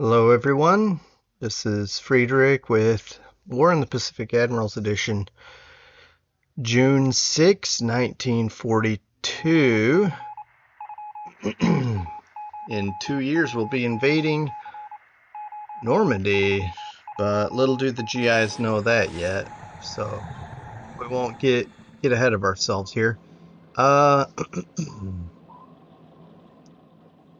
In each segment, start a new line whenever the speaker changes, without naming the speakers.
Hello, everyone. This is Friedrich with War in the Pacific Admirals Edition, June 6, 1942. In 2 years, we'll be invading Normandy, but little do the GIs know that yet, so we won't get ahead of ourselves here.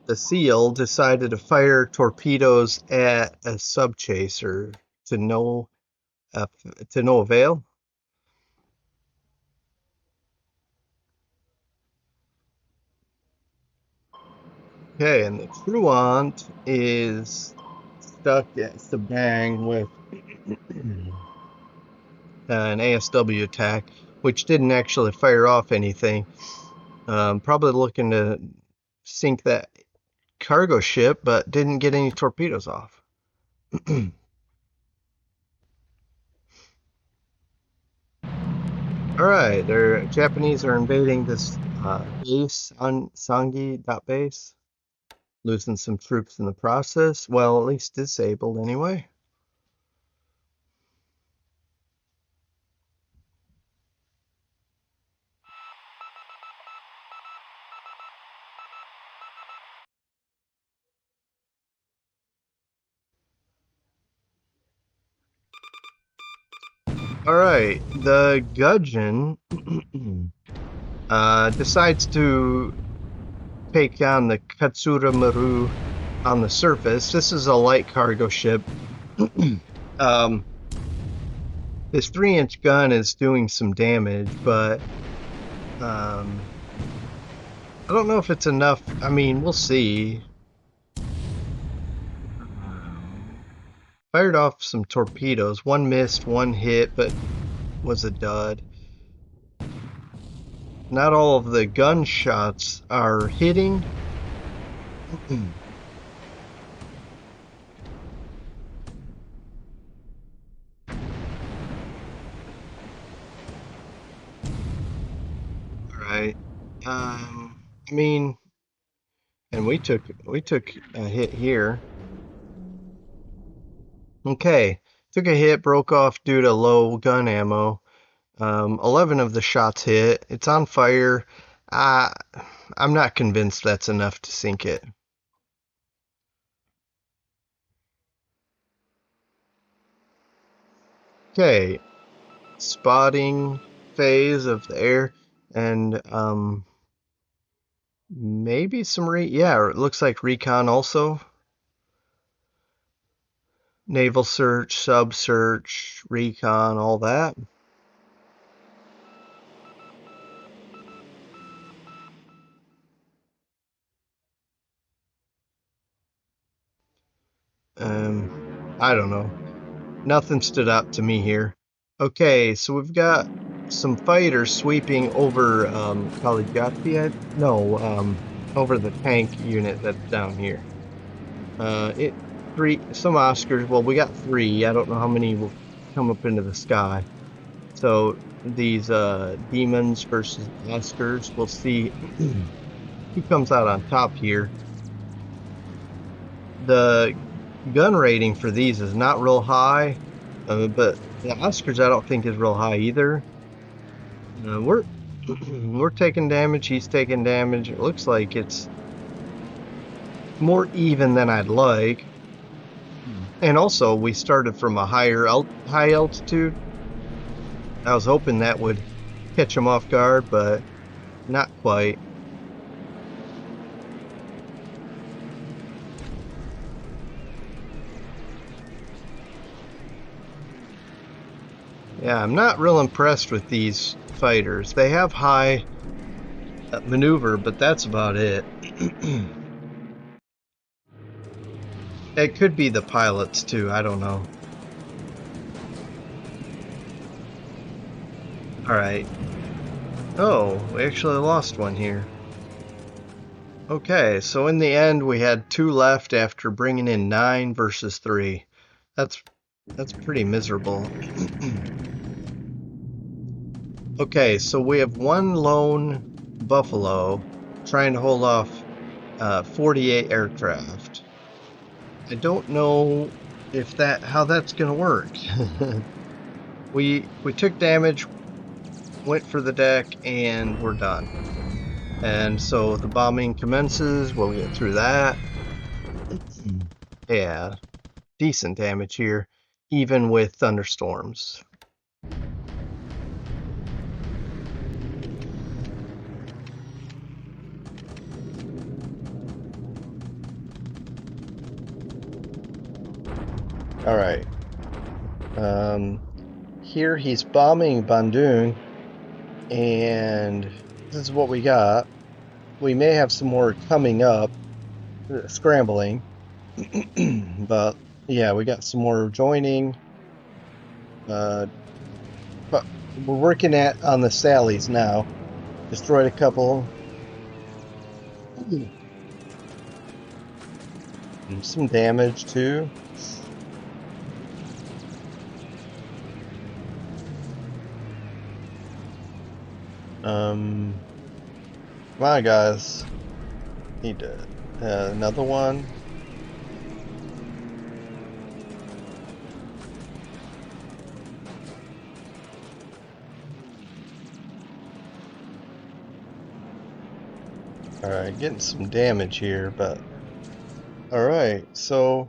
The SEAL decided to fire torpedoes at a subchaser to no avail. Okay, and the Truant is stuck at Sabang with an ASW attack, which didn't actually fire off anything. Probably looking to sink that cargo ship, but didn't get any torpedoes off. Alright, the Japanese are invading this base on Sangi base, losing some troops in the process. Well, at least disabled anyway. Alright, the Gudgeon decides to take on the Katsura Maru on the surface. This is a light cargo ship. This 3-inch gun is doing some damage, but I don't know if it's enough. I mean, we'll see. Fired off some torpedoes. One missed, one hit, but was a dud. Not all of the gunshots are hitting. Alright. I mean, and we took a hit here. Okay, took a hit, broke off due to low gun ammo. 11 of the shots hit. It's on fire. I'm not convinced that's enough to sink it. Okay, spotting phase of the air, and maybe some yeah, it looks like recon also. Naval search, sub search, recon, all that. I don't know. Nothing stood out to me here. Okay, so we've got some fighters sweeping over Caligati. No, over the tank unit that's down here. Some Oscars. Well, we got 3. I don't know how many will come up into the sky. So these demons versus Oscars. We'll see who comes out on top here. The gun rating for these is not real high, but the Oscars I don't think is real high either. We're taking damage. He's taking damage. It looks like it's more even than I'd like. And also, we started from a high altitude. I was hoping that would catch him off guard, but not quite. Yeah, I'm not real impressed with these fighters. They have high maneuver, but that's about it. It could be the pilots too, I don't know. Alright. Oh, we actually lost one here. Okay, so in the end we had 2 left after bringing in 9 versus 3. That's pretty miserable. Okay, so we have 1 lone Buffalo trying to hold off 48 aircraft. I don't know if how that's gonna work. We took damage, went for the deck, and we're done. And so the bombing commences. We'll get through that. Yeah, decent damage here, even with thunderstorms. All right. Here he's bombing Bandung, and this is what we got. We may have some more coming up, scrambling, but yeah, we got some more joining. But we're working on the Sallies now. Destroyed a couple. And some damage too. Come on, guys. Need to another one. All right, getting some damage here, but all right. So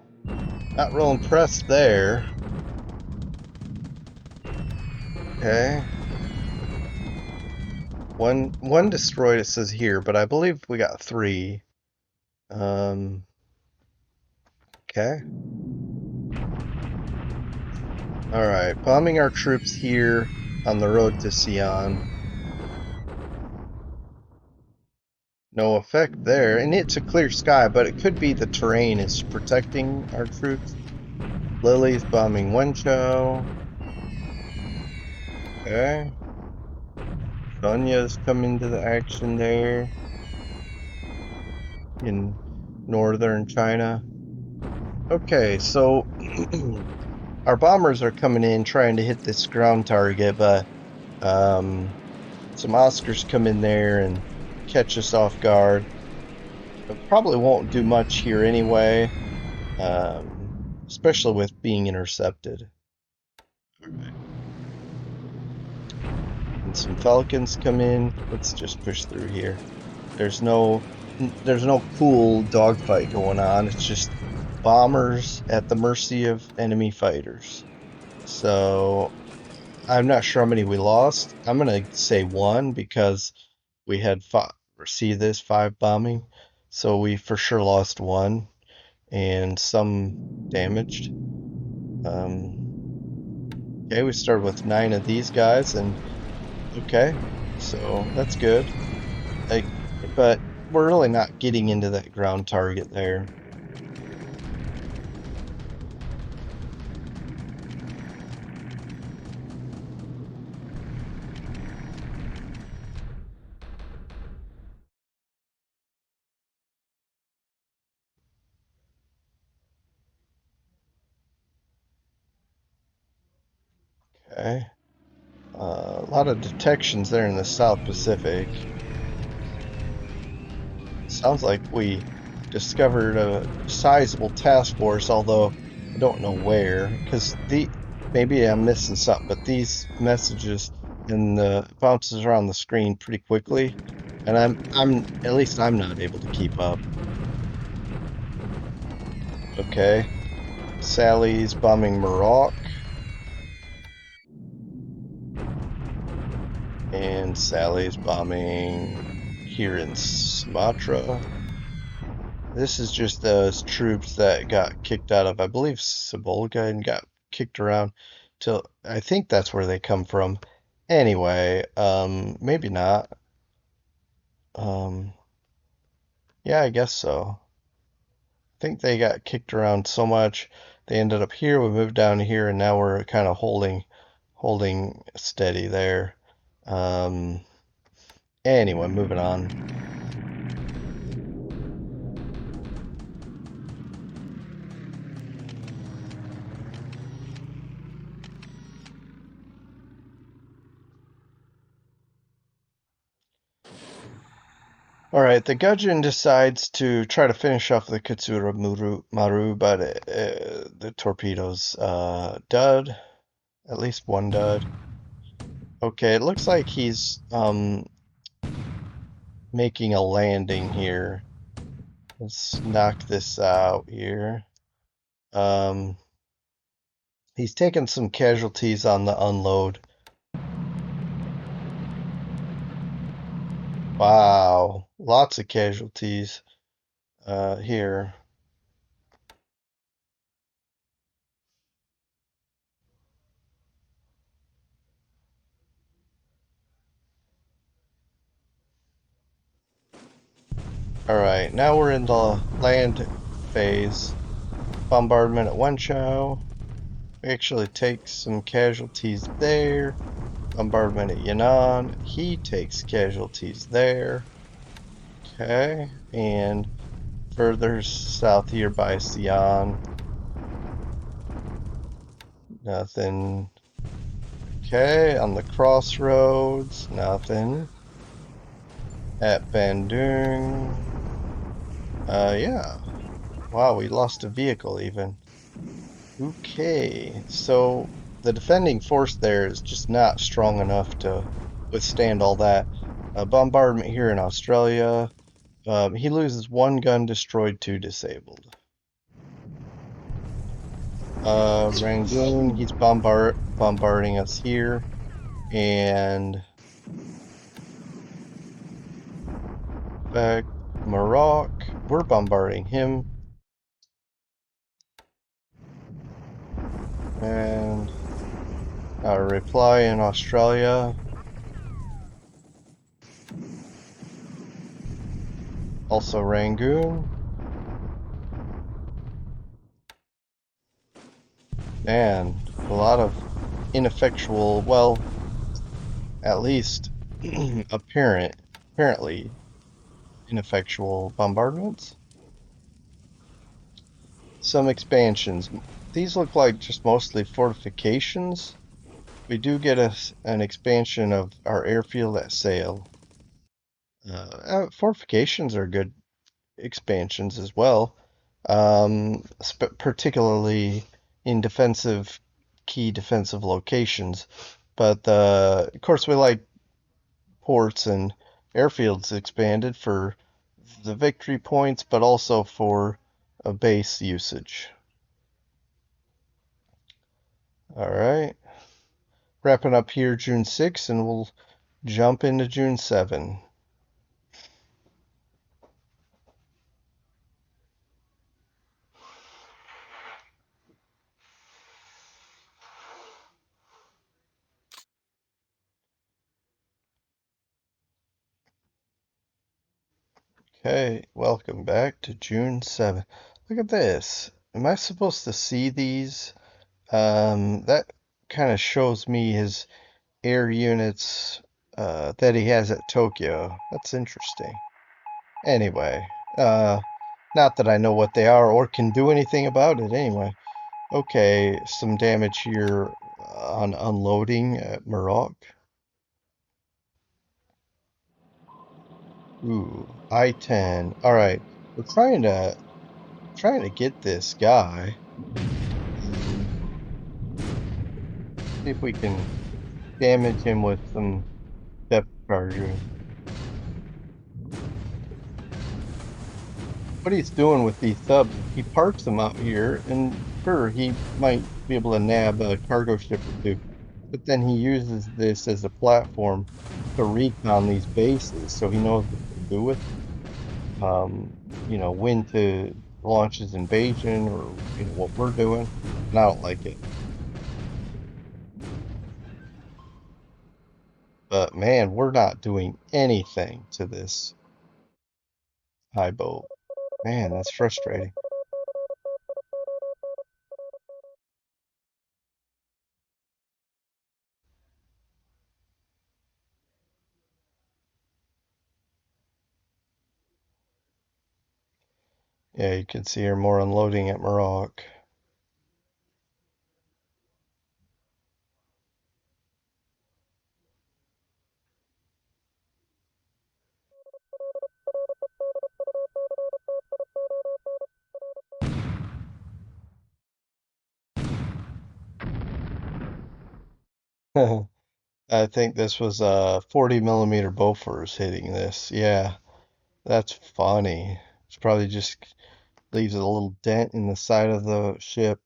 not real impressed there. Okay. One destroyed, it says here, but I believe we got three. Okay. All right, bombing our troops here on the road to Sion. No effect there, and it's a clear sky, but it could be the terrain is protecting our troops. Lily's bombing Wenchou. Okay. Sonya's coming to the action there in northern China. Okay, so our bombers are coming in trying to hit this ground target, but some Oscars come in there and catch us off guard. It probably won't do much here anyway, especially with being intercepted. Alright. And some Falcons come in. Let's just push through here. There's no cool dogfight going on. It's just bombers at the mercy of enemy fighters. So I'm not sure how many we lost. I'm gonna say one because we had five bombing, so we for sure lost one and some damaged. Okay, we started with 9 of these guys, and okay, so that's good. Like, but we're really not getting into that ground target there. Okay. A lot of detections there in the South Pacific. Sounds like we discovered a sizable task force, although I don't know where, because maybe I'm missing something, but these messages and the bounces around the screen pretty quickly, and at least I'm not able to keep up. Okay, Sally's bombing Morocco, and Sally's bombing here in Sumatra. This is just those troops that got kicked out of, I believe, Sabolga and got kicked around till I think that's where they come from. Anyway, maybe not. Um, yeah, I guess so. I think they got kicked around so much they ended up here. We moved down here, and now we're kind of holding steady there. Um, anyway, moving on. All right, the Gudgeon decides to try to finish off the Maru, but the torpedoes dud, at least one dud. Okay, it looks like he's making a landing here. Let's knock this out here. Um, he's taking some casualties on the unload. Wow, lots of casualties here. All right, now we're in the land phase. Bombardment at Wenchao. We actually take some casualties there. Bombardment at Yan'an. He takes casualties there. Okay, and further south here by Xi'an. Nothing. Okay, on the crossroads. Nothing. At Bandung. Yeah. Wow, we lost a vehicle even. Okay, so the defending force there is just not strong enough to withstand all that. Bombardment here in Australia. He loses one gun destroyed, two disabled. Rangoon, he's bombarding us here. And in fact, Maroc, we're bombarding him. And our reply in Australia. Also Rangoon. Man, a lot of ineffectual, well, at least apparently ineffectual bombardments. Some expansions. These look like just mostly fortifications. We do get an expansion of our airfield at Sale. Fortifications are good expansions as well, particularly in key defensive locations. But of course, we like ports and airfields expanded for the victory points, but also for a base usage. All right, wrapping up here June 6th, and we'll jump into June 7. Okay, welcome back to June 7th. Look at this. Am I supposed to see these? That kind of shows me his air units that he has at Tokyo. That's interesting. Anyway, not that I know what they are or can do anything about it anyway. Okay, some damage here on unloading at Maroc. Ooh, I-10. All right, we're trying to get this guy. See if we can damage him with some depth charges. What he's doing with these subs is he parks them out here, and sure, he might be able to nab a cargo ship or two, but then he uses this as a platform to recon these bases, so he knows what to do with when to launch his invasion or what we're doing, and I don't like it. But man, we're not doing anything to this high boat. Man, that's frustrating. Yeah, you can see her more unloading at Maroc. I think this was a 40 millimeter Bofors hitting this. Yeah, that's funny. It's probably just leaves a little dent in the side of the ship.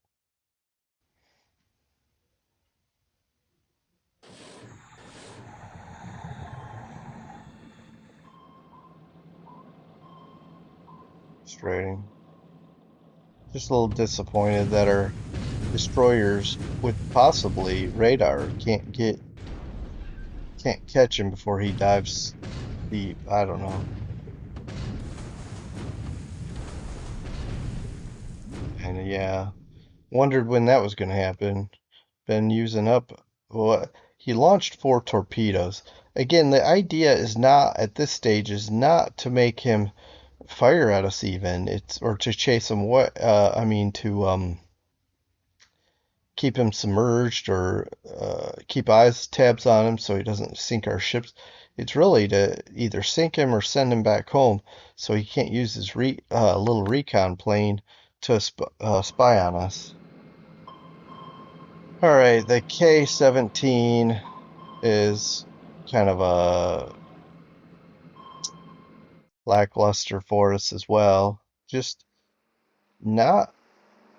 Frustrating. Just a little disappointed that our destroyers with possibly radar can't catch him before he dives deep. I don't know. And yeah, wondered when that was going to happen. Been using up what he launched 4 torpedoes. Again, the idea is not at this stage is not to make him fire at us even. It's or to chase him what I mean to keep him submerged or keep eyes tabs on him so he doesn't sink our ships. It's really to either sink him or send him back home so he can't use his little recon plane to spy on us. All right, the K-17 is kind of a lackluster for us as well. Just not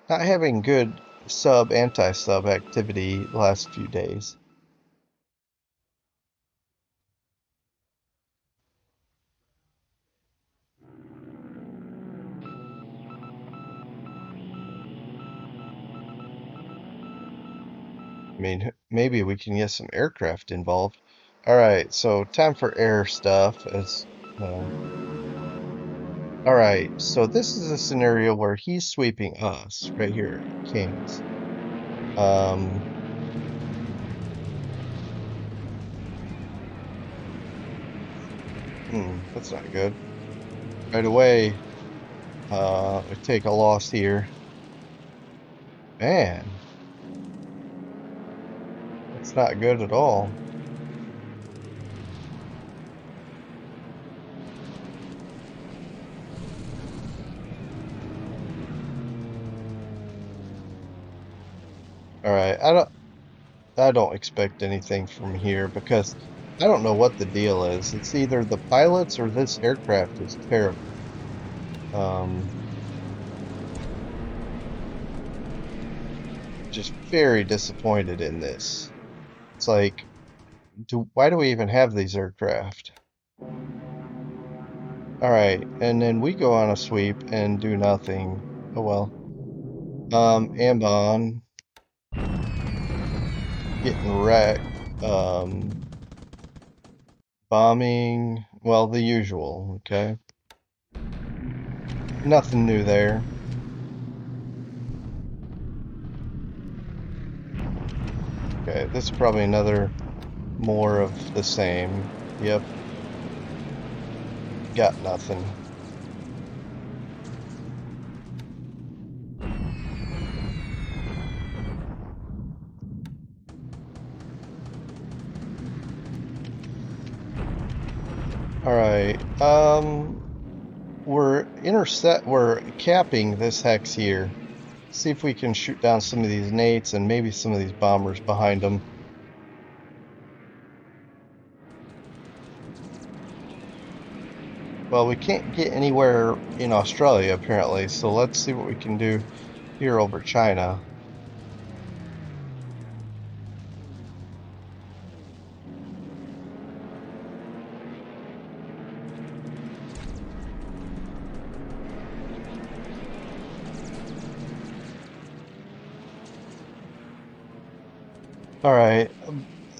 not having good sub anti-sub activity the last few days. I mean, maybe we can get some aircraft involved. All right, so time for air stuff. Uh, all right, so this is a scenario where he's sweeping us right here, Kings. Um, that's not good. Right away, we take a loss here. Man, that's not good at all. All right, I don't expect anything from here because I don't know what the deal is. It's either the pilots or this aircraft is terrible. Um, just very disappointed in this. It's like, why do we even have these aircraft? All right, and then we go on a sweep and do nothing. Oh well. Ambon getting wrecked. Bombing. Well, the usual. Okay, nothing new there. Okay, this is probably another more of the same. Yep, got nothing. All right. We're capping this hex here. See if we can shoot down some of these nates and maybe some of these bombers behind them. Well, we can't get anywhere in Australia apparently, so let's see what we can do here over China. All right,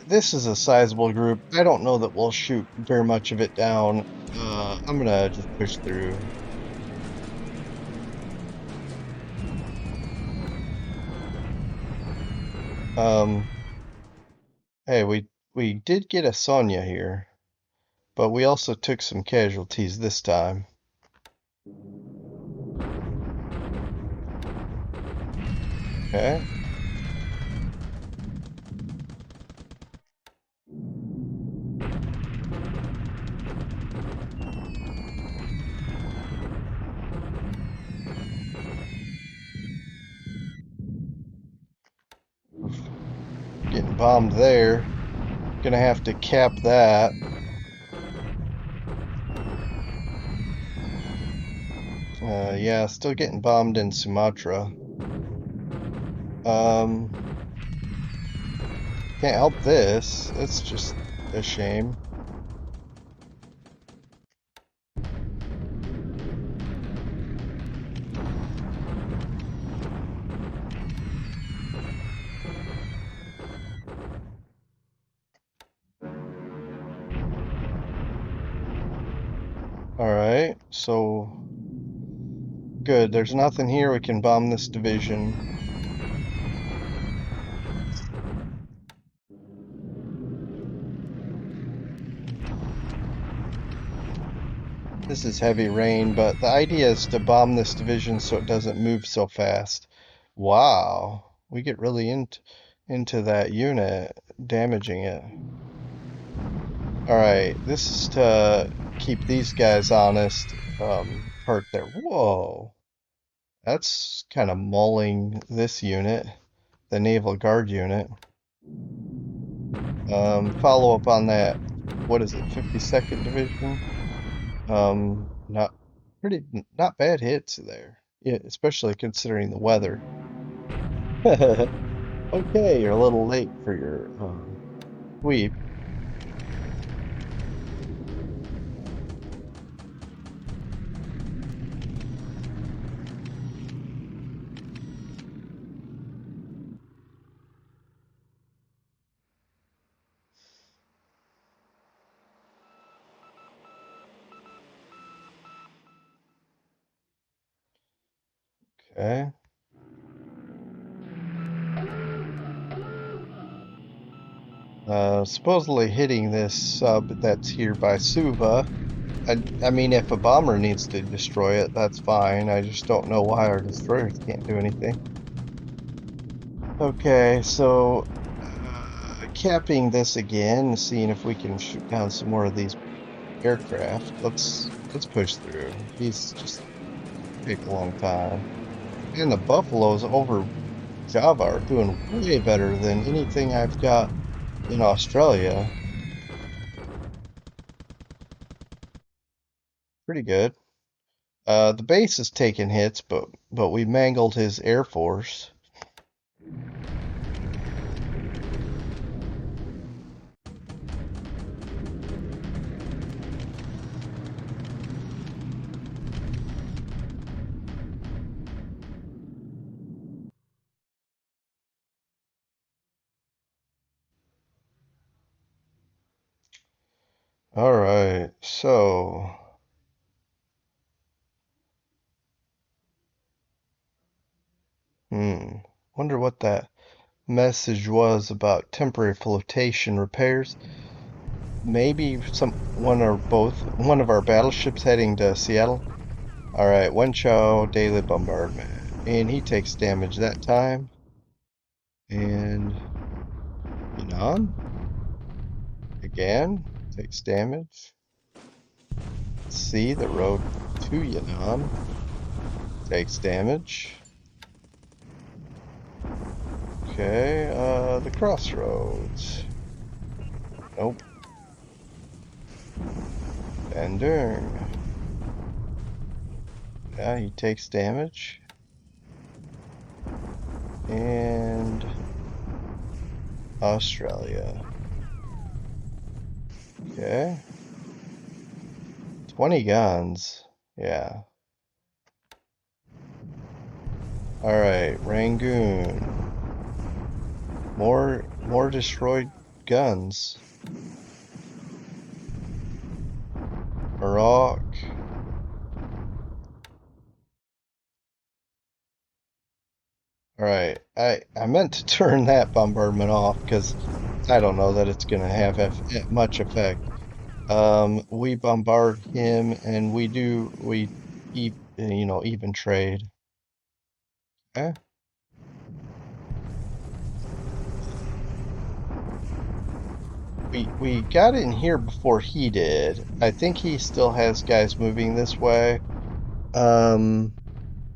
this is a sizable group. I don't know that we'll shoot very much of it down. I'm gonna just push through. Um, hey, we did get a Sonya here, but we also took some casualties this time. Okay. Getting getting bombed there. Gonna have to cap that. Yeah, still getting bombed in Sumatra. Um, can't help this. It's just a shame. Alright, so good. There's nothing here. We can bomb this division. This is heavy rain, but the idea is to bomb this division so it doesn't move so fast. Wow, we get really into that unit, damaging it. Alright, this is to keep these guys honest. Part there. Whoa. That's kind of mauling this unit, the Naval Guard unit. Follow up on that, what is it, 52nd Division? Not pretty, not bad hits there. Yeah, especially considering the weather. Okay, you're a little late for your sweep. Okay. Supposedly hitting this sub that's here by Suva. I mean, if a bomber needs to destroy it, that's fine. I just don't know why our destroyers can't do anything. Okay, so capping this again, seeing if we can shoot down some more of these aircraft. Let's push through. These just take a long time. And the Buffaloes over Java are doing way better than anything I've got in Australia. Pretty good. The base is taking hits, but we mangled his air force. All right, so wonder what that message was about temporary flotation repairs. Maybe one or both, one of our battleships heading to Seattle. All right, Wen Chao daily bombardment, and he takes damage that time. And Yunnan again takes damage. Let's see, the road to Yunnan takes damage. Okay, the crossroads. Nope. Bandung. Yeah, he takes damage. And Australia. Okay. 20 guns. Yeah. Alright, Rangoon. More destroyed guns. Iraq. Alright, I meant to turn that bombardment off because I don't know that it's gonna have much effect. We bombard him and even trade. Okay. We got in here before he did. I think he still has guys moving this way.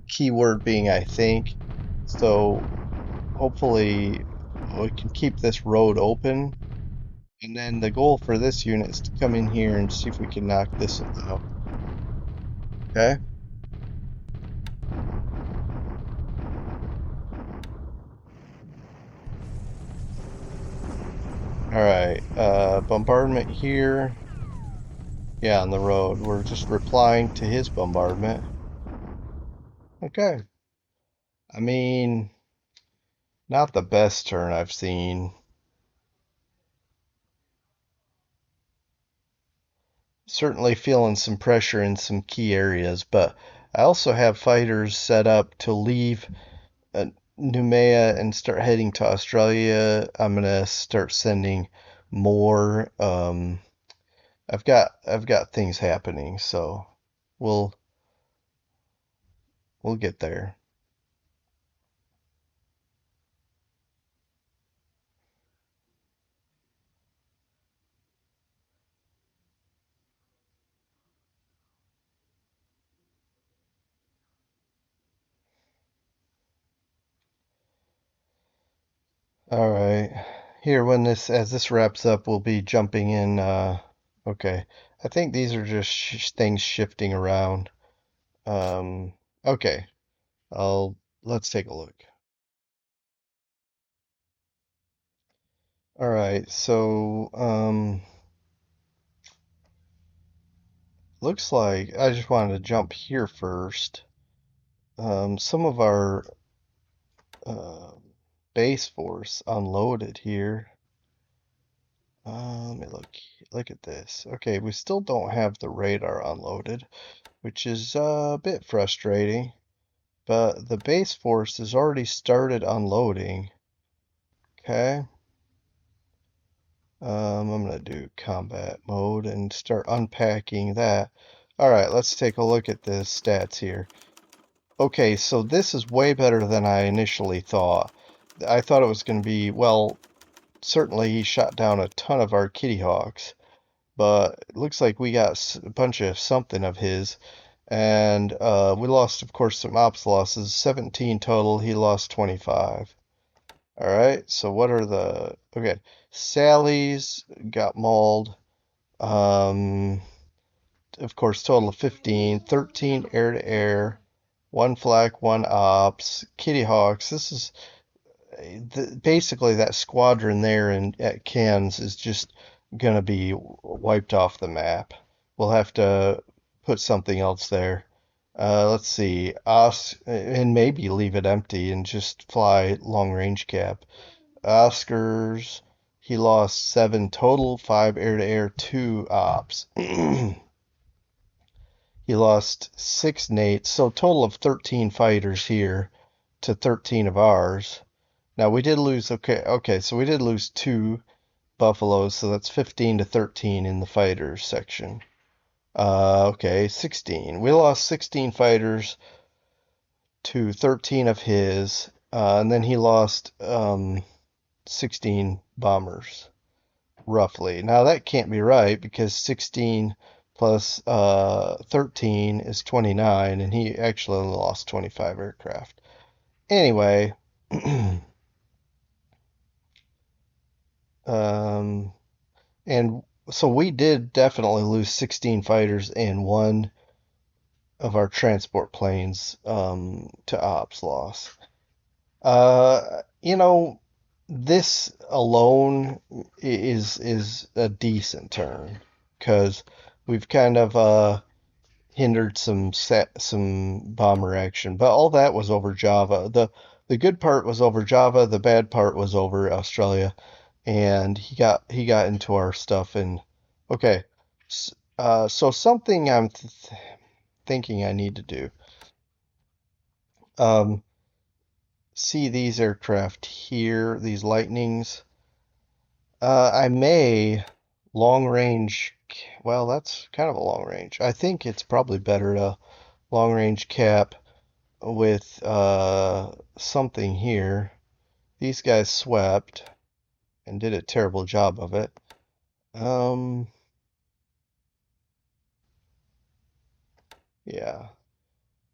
Keyword being I think. So hopefully we can keep this road open. And then the goal for this unit is to come in here and see if we can knock this out. Okay? Alright, bombardment here. Yeah, on the road. We're just replying to his bombardment. Okay. I mean, not the best turn I've seen. Certainly feeling some pressure in some key areas, but I also have fighters set up to leave Noumea and start heading to Australia. I'm gonna start sending more. I've got things happening, so we'll we'll get there. All right. Here, when this as this wraps up, we'll be jumping in. Okay. I think these are just things shifting around. Um, okay. I'll let's take a look. All right. So, looks like I just wanted to jump here first. Some of our uh, base force unloaded here. Let me look at this. Okay, we still don't have the radar unloaded, which is a bit frustrating, but the base force has already started unloading. Okay. I'm gonna do combat mode and start unpacking that. All right, let's take a look at the stats here. Okay, so this is way better than I initially thought. I thought it was going to be, well, certainly he shot down a ton of our Kitty Hawks, but it looks like we got a bunch of something of his. And we lost, of course, some ops losses, 17 total. He lost 25. All right, so what are the... Okay, Sally's got mauled. Um, of course, total of 15. 13 air-to-air. One flak, one ops. Kitty Hawks. This is basically that squadron there in at Cairns is just gonna be wiped off the map. We'll have to put something else there. Let's see, and maybe leave it empty and just fly long range cap. Oscars, he lost 7 total, 5 air-to-air, 2 ops. He lost 6 nates, so total of 13 fighters here to 13 of ours. Now we did lose, okay, so we did lose 2 buffaloes, so that's 15 to 13 in the fighters section. Okay, 16. We lost 16 fighters to 13 of his, and then he lost 16 bombers, roughly. Now that can't be right because 16 plus 13 is 29, and he actually only lost 25 aircraft. Anyway, um, and so we did definitely lose 16 fighters and one of our transport planes to ops loss. You know, this alone is a decent turn because we've kind of hindered some bomber action, but all that was over Java. The good part was over Java, the bad part was over Australia, and he got into our stuff and okay. So something I'm thinking I need to do. Um, see these aircraft here, these Lightnings. I may long range. Well, that's kind of a long range. I think it's probably better to long range cap with something here. These guys swept and did a terrible job of it. Um, yeah,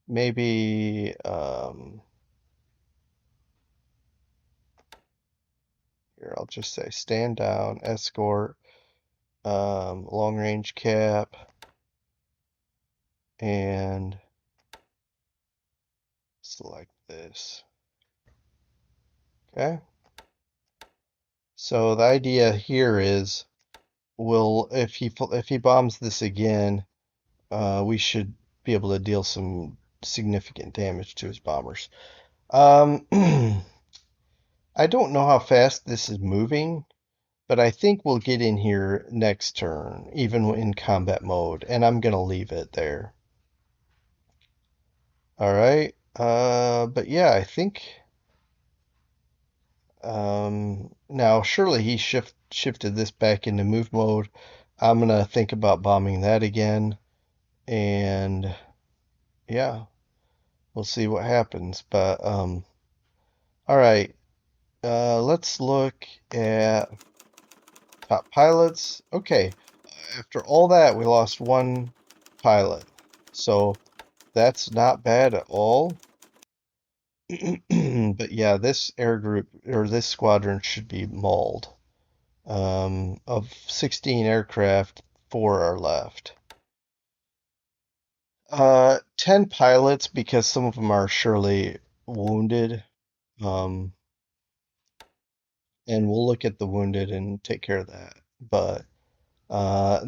maybe here, I'll just say stand down, escort, long range cap, and select this. Okay. So the idea here is, will if he bombs this again, we should be able to deal some significant damage to his bombers. I don't know how fast this is moving, but I think we'll get in here next turn, even in combat mode, and I'm gonna leave it there. All right. But yeah, I think now surely he shifted this back into move mode. I'm gonna think about bombing that again, and yeah, we'll see what happens. But all right. Let's look at top pilots. Okay, after all that, we lost one pilot, so that's not bad at all. But yeah, this air group or this squadron should be mauled. Of 16 aircraft, 4 are left. 10 pilots because some of them are surely wounded. Um, and we'll look at the wounded and take care of that. But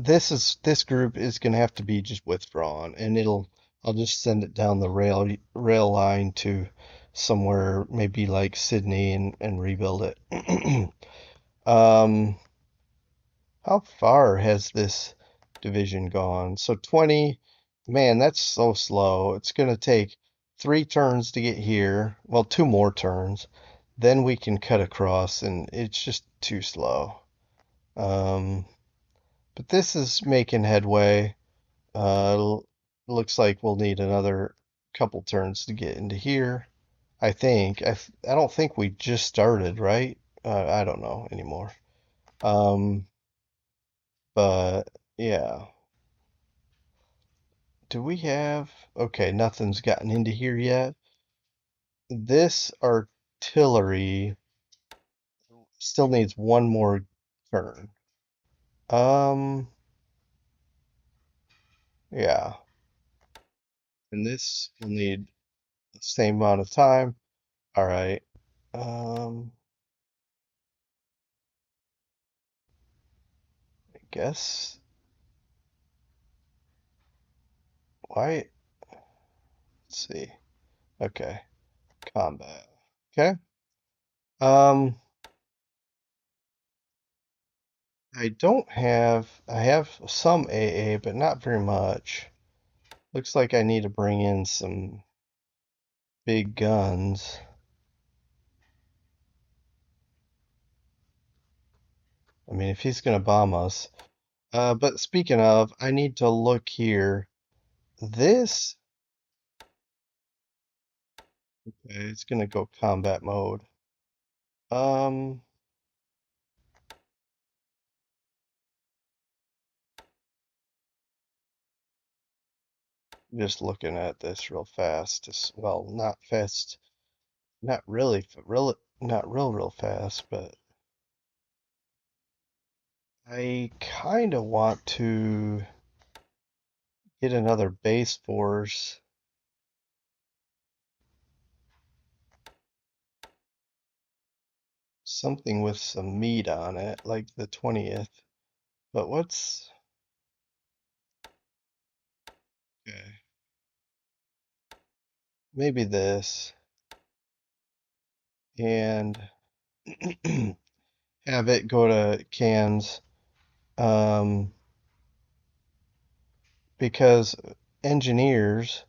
this group is gonna have to be just withdrawn, and I'll just send it down the rail line to somewhere maybe like Sydney and rebuild it. Um, how far has this division gone? So 20, man, that's so slow. It's gonna take 3 turns to get here. Well, 2 more turns. Then we can cut across, and it's just too slow. Um, but this is making headway. Looks like we'll need another couple turns to get into here. I think. I don't think we just started, right? I don't know anymore. Um, but yeah. Do we have? Okay, nothing's gotten into here yet. This artillery still needs one more turn. Um, yeah. And this will need the same amount of time. All right. Um, I guess why? Let's see. Okay, combat. Okay. Um, I have some AA, but not very much. Looks like I need to bring in some big guns. I mean, if he's gonna bomb us. But speaking of, I need to look here. This, okay, it's gonna go combat mode. Um, just looking at this real fast. Well, not fast, not really, not real fast, but I kind of want to get another base force, something with some meat on it, like the 20th. But what's okay? Maybe this, and have it go to cans, um, because engineers,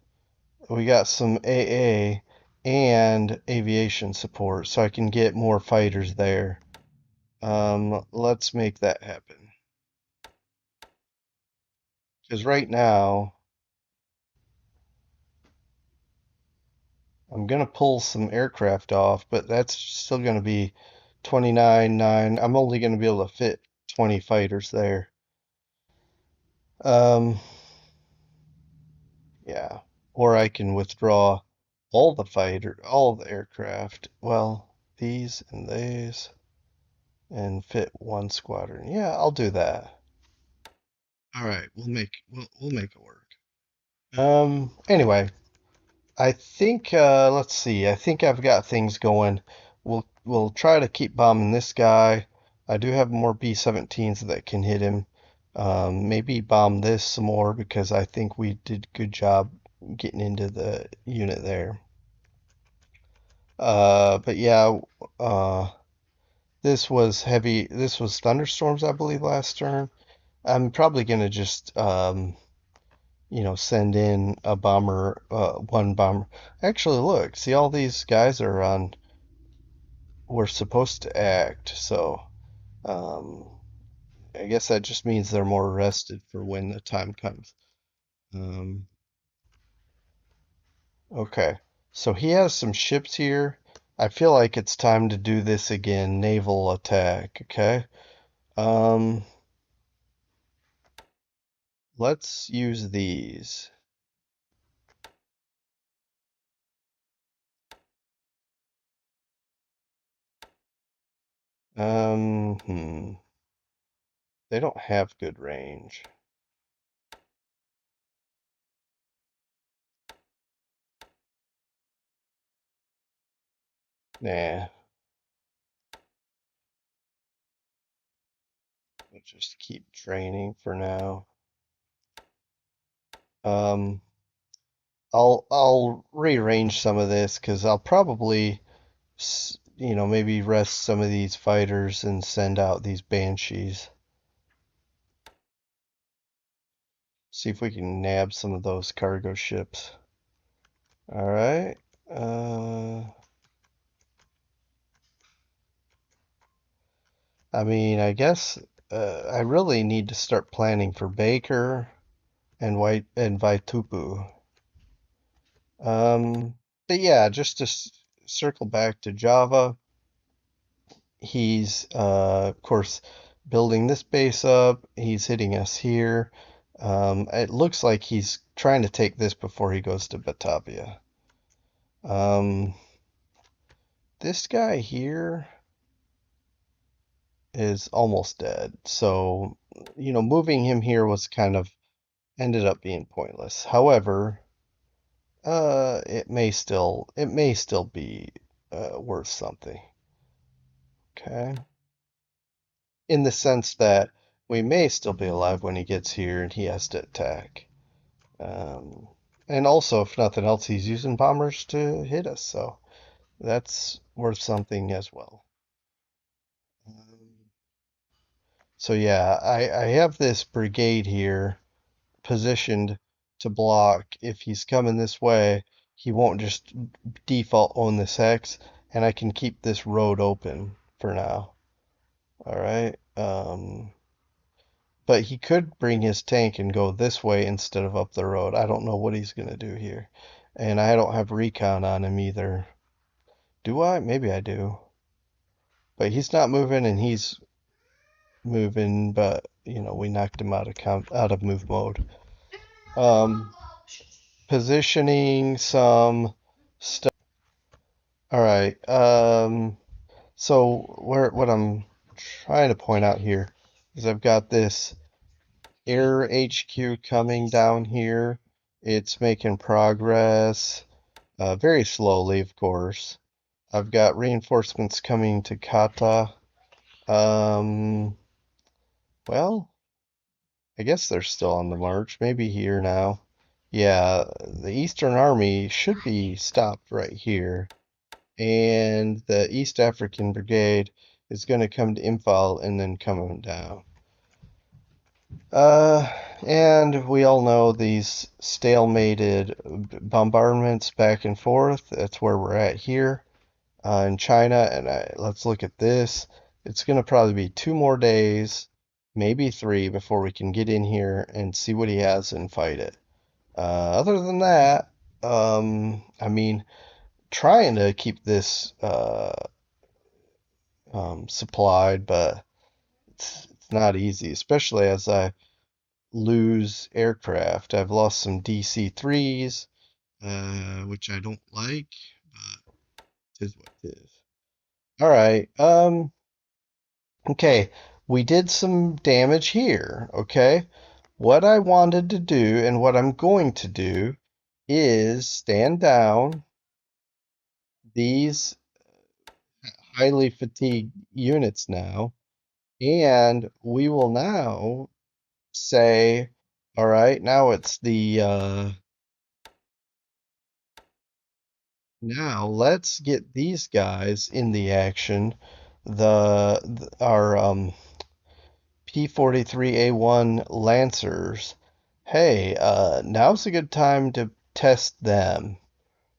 we got some AA and aviation support, so I can get more fighters there. Let's make that happen. Because right now, I'm gonna pull some aircraft off, but that's still gonna be 29, 9. I'm only gonna be able to fit 20 fighters there. Um, yeah. Or I can withdraw all the aircraft. Well, these and these. and fit one squadron. Yeah, I'll do that. All right, we'll make it work. Anyway, I think let's see. I think I've got things going. We'll try to keep bombing this guy. I do have more B-17s that can hit him. Maybe bomb this some more because I think we did good job getting into the unit there. But yeah, uh, this was heavy. This was thunderstorms, I believe, last turn. I'm probably gonna just send in a bomber, one bomber. Actually, look, see all these guys are on. We're supposed to act, so um, I guess that just means they're more rested for when the time comes. Um, okay, so he has some ships here. I feel like it's time to do this again, naval attack. Okay, um, let's use these. Hmm. They don't have good range. Nah, we'll just keep training for now. Um, I'll rearrange some of this because I'll probably, maybe rest some of these fighters and send out these banshees. See if we can nab some of those cargo ships. All right. Uh, I mean, I guess I really need to start planning for Baker and White and Vaitupu. Um, but yeah, just to circle back to Java, he's of course building this base up. He's hitting us here. It looks like he's trying to take this before he goes to Batavia. Um, this guy here is almost dead. So, moving him here was kind of ended up being pointless. However, it may still be worth something. Okay. In the sense that we may still be alive when he gets here and he has to attack. Um, and also, if nothing else, he's using bombers to hit us, so that's worth something as well. Um, so yeah, I have this brigade here positioned to block. If he's coming this way, he won't just default on this hex, and I can keep this road open for now. All right. But he could bring his tank and go this way instead of up the road. I don't know what he's going to do here. And I don't have recon on him either. Do I? Maybe I do. But he's not moving and he's moving, but we knocked him out of move mode. Um, Positioning some stuff. All right. So what I'm trying to point out here is I've got this Air HQ coming down here. It's making progress, very slowly, of course. I've got reinforcements coming to Kata. Um, well, I guess they're still on the march. Maybe here now. Yeah, the Eastern Army should be stopped right here. And the East African Brigade is going to come to Imphal and then come down. Uh, and we all know these stalemated bombardments back and forth. That's where we're at here in China. And let's look at this. It's going to probably be 2 more days, maybe 3, before we can get in here and see what he has and fight it. Other than that, I mean, trying to keep this supplied, but it's not easy, especially as I lose aircraft. I've lost some DC-3s, which I don't like, but it is what it is. All right. Okay, we did some damage here, okay? What I wanted to do and what I'm going to do is stand down these highly fatigued units now, and we will now say, all right, now it's the now let's get these guys in the action. Our P-43A1 Lancers. Hey, now's a good time to test them.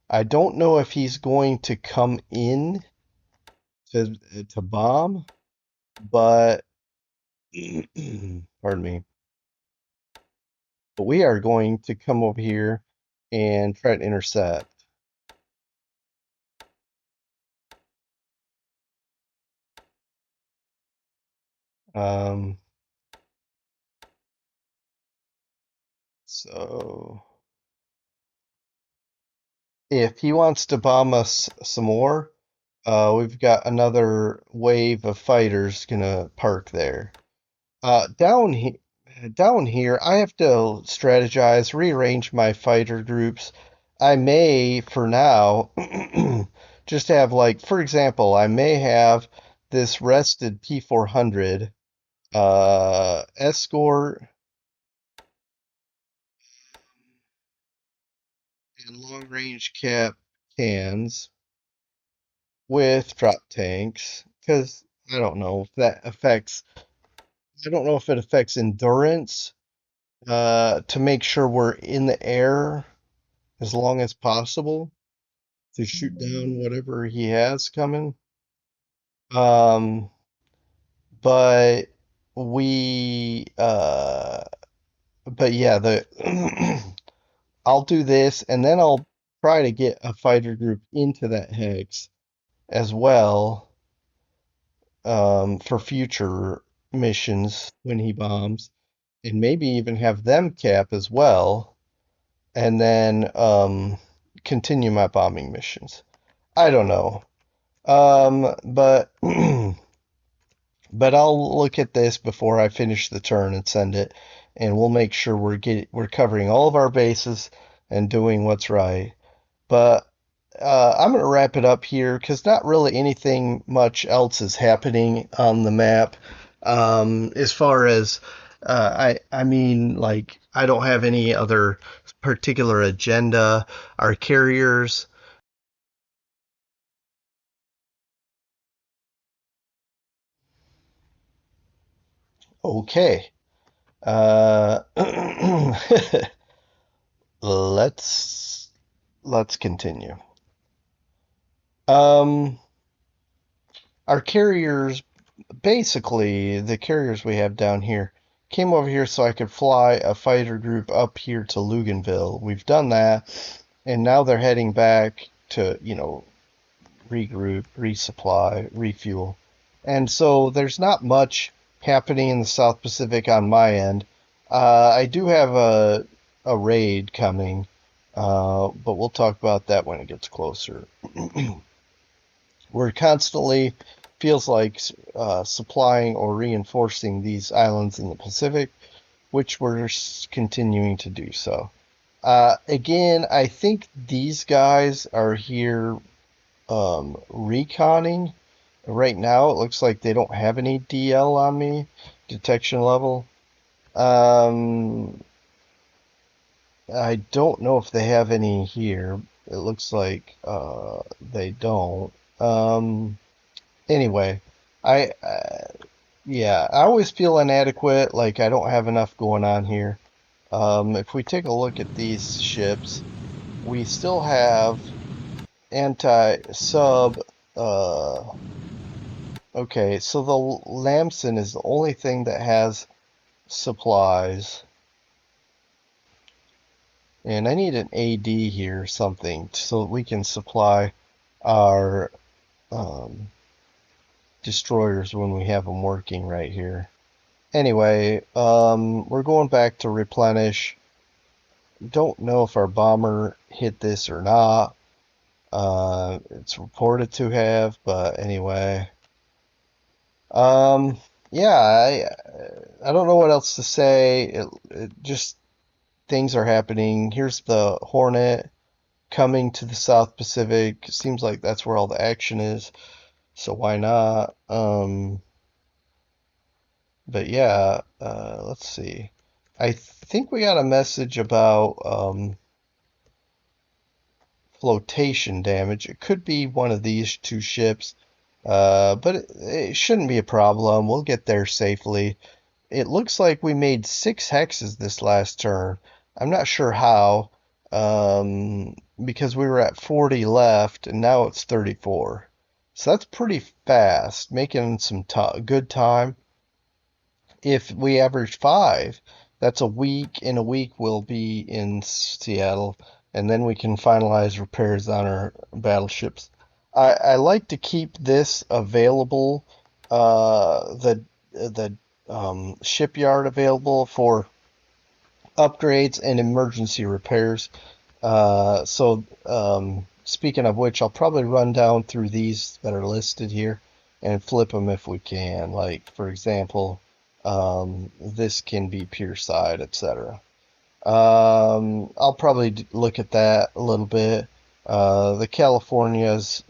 I don't know if he's going to come in to bomb, but pardon me. But we are going to come over here and try to intercept. Um, so if he wants to bomb us some more, we've got another wave of fighters gonna park there. Down here, I have to strategize, rearrange my fighter groups. I may, for now, just have like, for example, I may have this rested P400 escort and long range cap cans with drop tanks because I don't know if it affects endurance to make sure we're in the air as long as possible to shoot down whatever he has coming. Um, but we, but yeah, the I'll do this and then I'll try to get a fighter group into that hex as well for future missions when he bombs, and maybe even have them cap as well, and then continue my bombing missions. I don't know. But but I'll look at this before I finish the turn and send it, and we'll make sure we're covering all of our bases and doing what's right. But I'm going to wrap it up here because not really anything much else is happening on the map. As far as I mean, like I don't have any other particular agenda. Our carriers, okay. Uh, let's let's continue. Um, our carriers, basically the carriers we have down here, came over here so I could fly a fighter group up here to Luganville. We've done that, and now they're heading back to, regroup, resupply, refuel. And so there's not much happening in the South Pacific on my end. I do have a raid coming, but we'll talk about that when it gets closer. We're constantly, feels like, supplying or reinforcing these islands in the Pacific, which we're continuing to do so. Again, I think these guys are here reconning. Right now, it looks like they don't have any DL on me, detection level. Um, I don't know if they have any here. It looks like they don't. Anyway, yeah, I always feel inadequate, like I don't have enough going on here. If we take a look at these ships, we still have anti-sub. Uh, okay, so the Lamson is the only thing that has supplies, and I need an AD here or something so that we can supply our um, destroyers when we have them working right here. Anyway, we're going back to replenish. Don't know if our bomber hit this or not. It's reported to have, but anyway. Um, yeah, I don't know what else to say. It just things are happening. Here's the Hornet coming to the South Pacific. Seems like that's where all the action is, so why not? But yeah, let's see. I think we got a message about flotation damage. It could be one of these two ships, but it shouldn't be a problem. We'll get there safely. It looks like we made 6 hexes this last turn. I'm not sure how, because we were at 40 left and now it's 34. So that's pretty fast, making some good time. If we average 5, that's a week. In a week, we'll be in Seattle, and then we can finalize repairs on our battleships. I like to keep this available, the shipyard available for upgrades and emergency repairs. Speaking of which, I'll probably run down through these that are listed here and flip them if we can. Like, for example, this can be pier side, etc. I'll probably look at that a little bit. The California's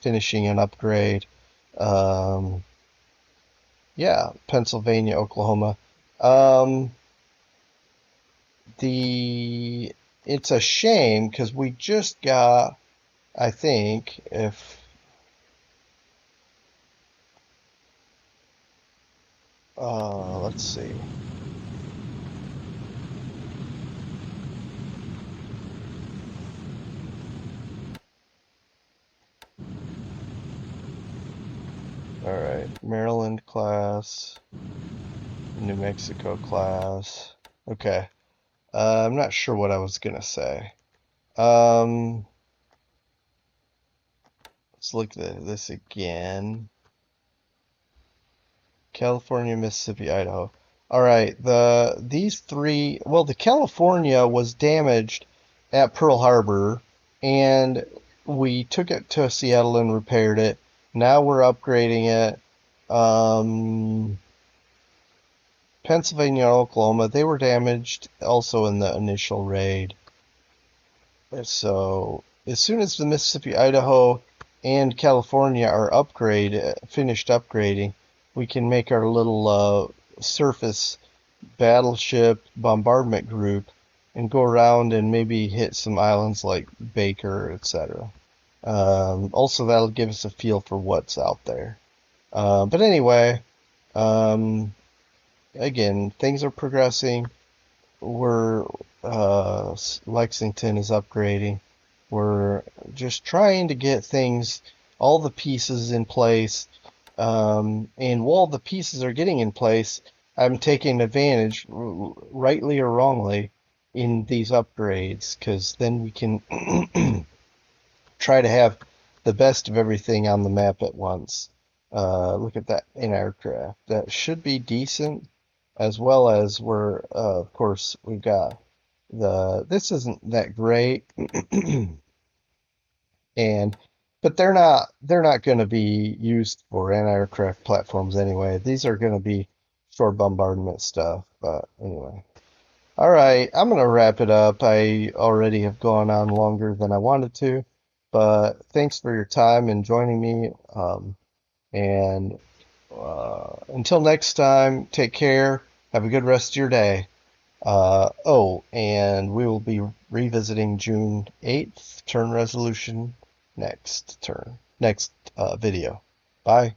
finishing an upgrade. Um, yeah, Pennsylvania, Oklahoma. Um, the it's a shame because we just got, I think, if let's see. All right, Maryland class, New Mexico class. Okay. I'm not sure what I was gonna say. Um, let's look at this again. California, Mississippi, Idaho. All right, these three, well, the California was damaged at Pearl Harbor, and we took it to Seattle and repaired it. Now we're upgrading it. Um, Pennsylvania, Oklahoma, they were damaged also in the initial raid. So as soon as the Mississippi, Idaho, and California are finished upgrading, we can make our little surface battleship bombardment group and go around and maybe hit some islands like Baker, etc. Also, that'll give us a feel for what's out there. But anyway, um, again, things are progressing. We're Lexington is upgrading. We're just trying to get things, all the pieces in place. And while the pieces are getting in place, I'm taking advantage, rightly or wrongly, in these upgrades, because then we can try to have the best of everything on the map at once. Look at that in aircraft. That should be decent, as well as of course, we've got this isn't that great, and but they're not going to be used for anti-aircraft platforms anyway. These are going to be short bombardment stuff. But anyway, all right, I'm going to wrap it up. I already have gone on longer than I wanted to, but thanks for your time and joining me. And until next time, take care. Have a good rest of your day. And we will be revisiting June 8th turn resolution next video. Bye.